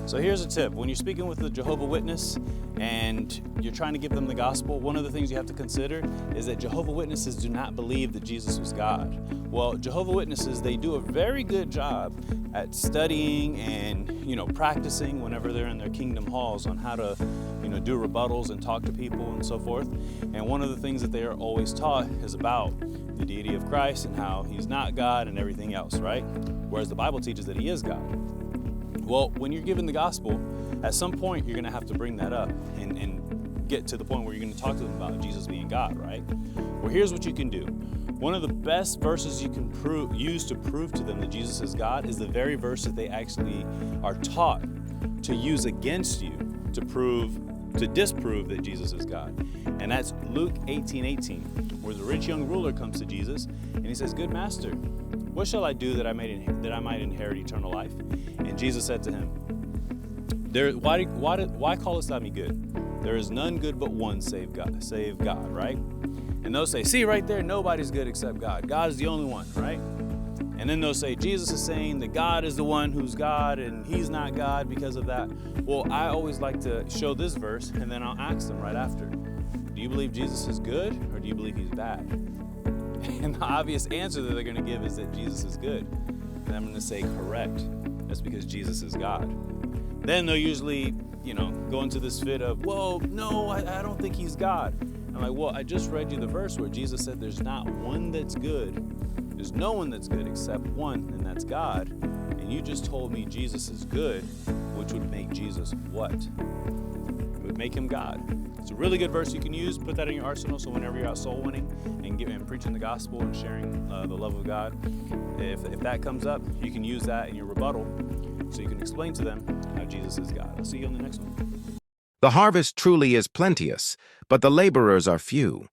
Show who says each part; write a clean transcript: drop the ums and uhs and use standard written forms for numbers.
Speaker 1: So here's a tip. When you're speaking with a Jehovah Witness and you're trying to give them the gospel, one of the things you have to consider is that Jehovah Witnesses do not believe that Jesus was God. Well, Jehovah Witnesses, they do a very good job at studying and, practicing whenever they're in their kingdom halls on how to, do rebuttals and talk to people and so forth. And one of the things that they are always taught is about the deity of Christ and how he's not God and everything else, right? Whereas the Bible teaches that he is God. Well, when you're given the gospel, at some point you're going to have to bring that up and get to the point where you're going to talk to them about Jesus being God, right? Well, here's what you can do. One of the best verses you can use to prove to them that Jesus is God is the very verse that they actually are taught to use against you to disprove that Jesus is God. And that's Luke 18:18, where the rich young ruler comes to Jesus and he says, "Good master, what shall I do that I might inherit eternal life?" And Jesus said to him, why callest thou me good? There is none good but one, save God, right? And they'll say, see right there, nobody's good except God. God is the only one, right? And then they'll say, Jesus is saying that God is the one who's God and he's not God because of that. Well, I always like to show this verse and then I'll ask them right after, do you believe Jesus is good or do you believe he's bad? And the obvious answer that they're going to give is that Jesus is good. And I'm going to say, correct. That's because Jesus is God. Then they'll usually, go into this fit of, whoa, no, I don't think he's God. I'm like, well, I just read you the verse where Jesus said there's not one that's good. There's no one that's good except one, and that's God. And you just told me Jesus is good, which would make Jesus what? It would make him God. It's a really good verse you can use. Put that in your arsenal so whenever you're out soul winning and preaching the gospel and sharing the love of God, if that comes up, you can use that in your rebuttal so you can explain to them how Jesus is God. I'll see you on the next one.
Speaker 2: The harvest truly is plenteous, but the laborers are few.